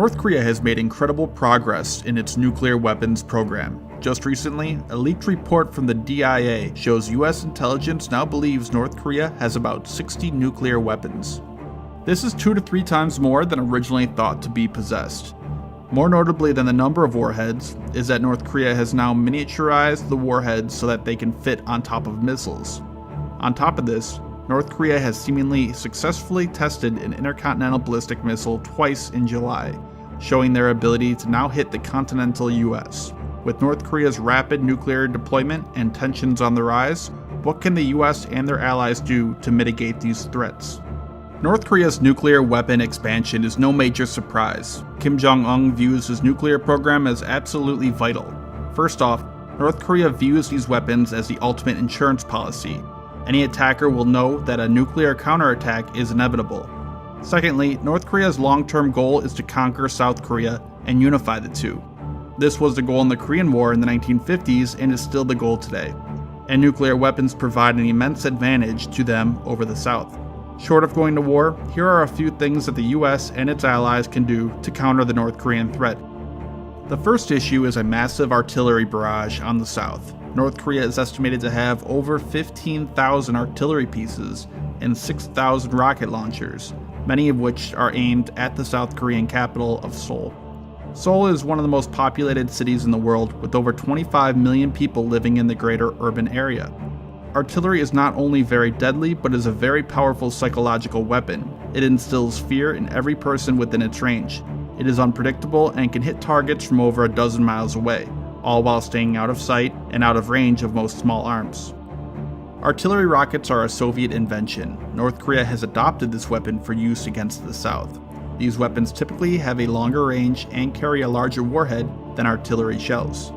North Korea has made incredible progress in its nuclear weapons program. Just recently, a leaked report from the DIA shows US intelligence now believes North Korea has about 60 nuclear weapons. This is 2 to 3 times more than originally thought to be possessed. More notably than the number of warheads is that North Korea has now miniaturized the warheads so that they can fit on top of missiles. On top of this, North Korea has seemingly successfully tested an intercontinental ballistic missile twice in July, showing their ability to now hit the continental US. With North Korea's rapid nuclear deployment and tensions on the rise, what can the US and their allies do to mitigate these threats? North Korea's nuclear weapon expansion is no major surprise. Kim Jong-un views his nuclear program as absolutely vital. First off, North Korea views these weapons as the ultimate insurance policy. Any attacker will know that a nuclear counterattack is inevitable. Secondly, North Korea's long-term goal is to conquer South Korea and unify the two. This was the goal in the Korean War in the 1950s and is still the goal today. And nuclear weapons provide an immense advantage to them over the South. Short of going to war, here are a few things that the US and its allies can do to counter the North Korean threat. The first issue is a massive artillery barrage on the South. North Korea is estimated to have over 15,000 artillery pieces and 6,000 rocket launchers, many of which are aimed at the South Korean capital of Seoul. Seoul is one of the most populated cities in the world, with over 25 million people living in the greater urban area. Artillery is not only very deadly, but is a very powerful psychological weapon. It instills fear in every person within its range. It is unpredictable and can hit targets from over a dozen miles away, all while staying out of sight and out of range of most small arms. Artillery rockets are a Soviet invention. North Korea has adopted this weapon for use against the South. These weapons typically have a longer range and carry a larger warhead than artillery shells.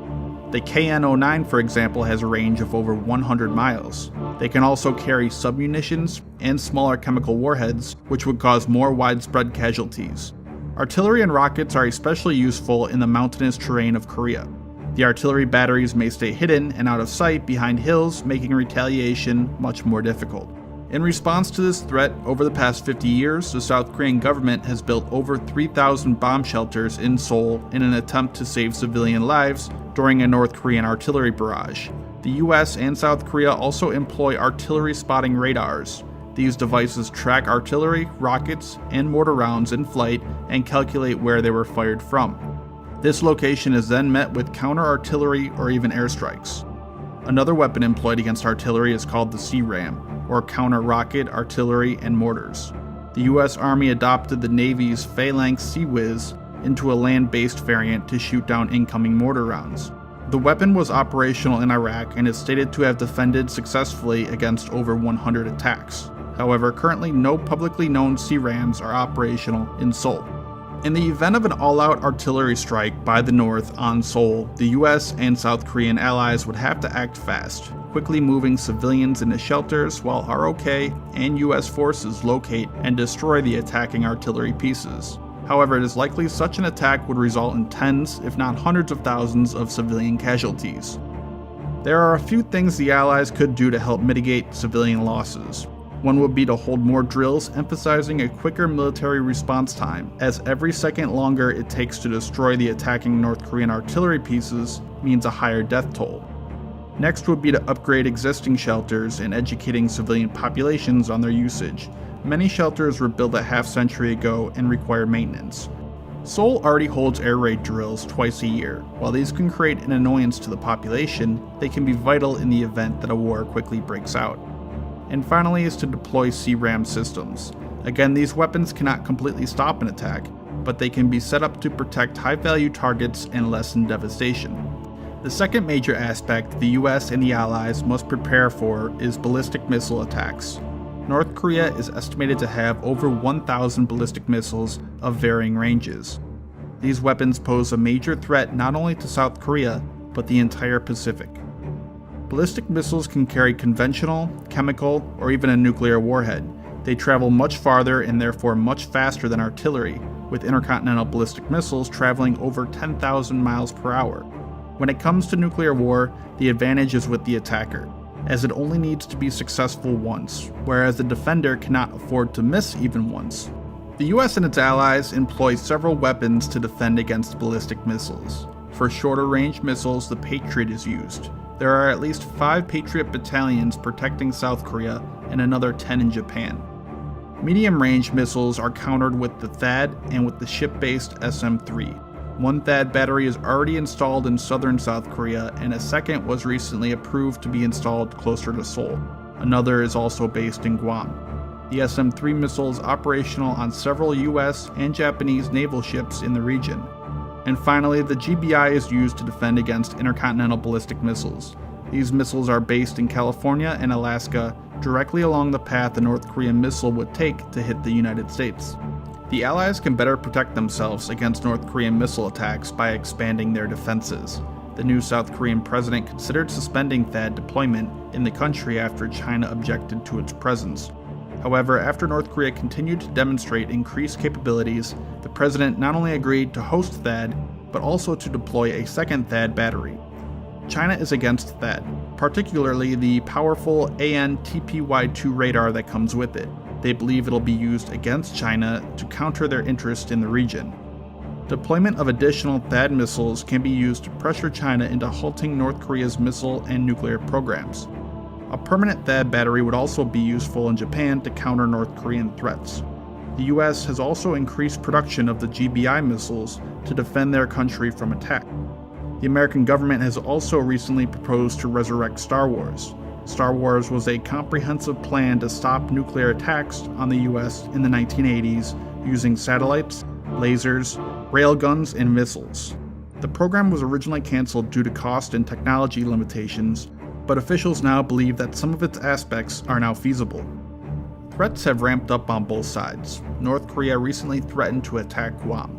The KN-09, for example, has a range of over 100 miles. They can also carry submunitions and smaller chemical warheads, which would cause more widespread casualties. Artillery and rockets are especially useful in the mountainous terrain of Korea. The artillery batteries may stay hidden and out of sight behind hills, making retaliation much more difficult. In response to this threat, over the past 50 years, the South Korean government has built over 3,000 bomb shelters in Seoul in an attempt to save civilian lives during a North Korean artillery barrage. The US and South Korea also employ artillery spotting radars. These devices track artillery, rockets, and mortar rounds in flight and calculate where they were fired from. This location is then met with counter-artillery or even airstrikes. Another weapon employed against artillery is called the CRAM, or counter-rocket, artillery, and mortars. The US Army adopted the Navy's Phalanx Sea-Whiz into a land-based variant to shoot down incoming mortar rounds. The weapon was operational in Iraq and is stated to have defended successfully against over 100 attacks. However, currently no publicly known CRAMs are operational in Seoul. In the event of an all-out artillery strike by the North on Seoul, the US and South Korean allies would have to act fast, quickly moving civilians into shelters while ROK and US forces locate and destroy the attacking artillery pieces. However, it is likely such an attack would result in tens, if not hundreds of thousands of civilian casualties. There are a few things the allies could do to help mitigate civilian losses. One would be to hold more drills, emphasizing a quicker military response time, as every second longer it takes to destroy the attacking North Korean artillery pieces means a higher death toll. Next would be to upgrade existing shelters and educating civilian populations on their usage. Many shelters were built a half-century ago and require maintenance. Seoul already holds air raid drills twice a year. While these can create an annoyance to the population, they can be vital in the event that a war quickly breaks out. And finally is to deploy CRAM systems. Again, these weapons cannot completely stop an attack, but they can be set up to protect high-value targets and lessen devastation. The second major aspect the US and the Allies must prepare for is ballistic missile attacks. North Korea is estimated to have over 1,000 ballistic missiles of varying ranges. These weapons pose a major threat not only to South Korea, but the entire Pacific. Ballistic missiles can carry conventional, chemical, or even a nuclear warhead. They travel much farther and therefore much faster than artillery, with intercontinental ballistic missiles traveling over 10,000 miles per hour. When it comes to nuclear war, the advantage is with the attacker, as it only needs to be successful once, whereas the defender cannot afford to miss even once. The US and its allies employ several weapons to defend against ballistic missiles. For shorter-range missiles, the Patriot is used. There are at least 5 Patriot battalions protecting South Korea and another 10 in Japan. Medium-range missiles are countered with the THAAD and with the ship-based SM-3. One THAAD battery is already installed in southern South Korea, and a second was recently approved to be installed closer to Seoul. Another is also based in Guam. The SM-3 missile is operational on several US and Japanese naval ships in the region. And finally, the GBI is used to defend against intercontinental ballistic missiles. These missiles are based in California and Alaska, directly along the path a North Korean missile would take to hit the United States. The Allies can better protect themselves against North Korean missile attacks by expanding their defenses. The new South Korean president considered suspending THAAD deployment in the country after China objected to its presence. However, after North Korea continued to demonstrate increased capabilities, the president not only agreed to host THAAD, but also to deploy a second THAAD battery. China is against THAAD, particularly the powerful AN/TPY-2 radar that comes with it. They believe it'll be used against China to counter their interest in the region. Deployment of additional THAAD missiles can be used to pressure China into halting North Korea's missile and nuclear programs. A permanent THAAD battery would also be useful in Japan to counter North Korean threats. The US has also increased production of the GBI missiles to defend their country from attack. The American government has also recently proposed to resurrect Star Wars. Star Wars was a comprehensive plan to stop nuclear attacks on the US in the 1980s using satellites, lasers, railguns, and missiles. The program was originally canceled due to cost and technology limitations, but officials now believe that some of its aspects are now feasible. Threats have ramped up on both sides. North Korea recently threatened to attack Guam.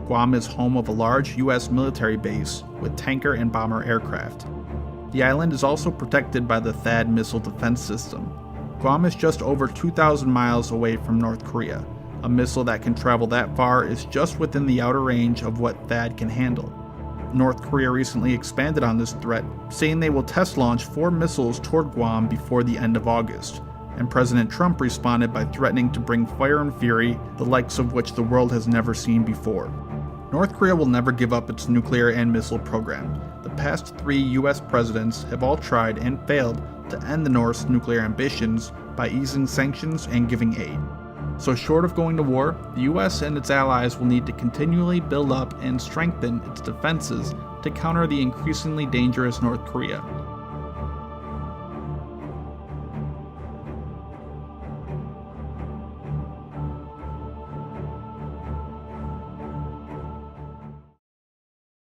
Guam is home of a large US military base with tanker and bomber aircraft. The island is also protected by the THAAD missile defense system. Guam is just over 2,000 miles away from North Korea. A missile that can travel that far is just within the outer range of what THAAD can handle. North Korea recently expanded on this threat, saying they will test launch 4 missiles toward Guam before the end of August, and President Trump responded by threatening to bring fire and fury, the likes of which the world has never seen before. North Korea will never give up its nuclear and missile program. The past 3 US presidents have all tried and failed to end the North's nuclear ambitions by easing sanctions and giving aid. So short of going to war, the US and its allies will need to continually build up and strengthen its defenses to counter the increasingly dangerous North Korea.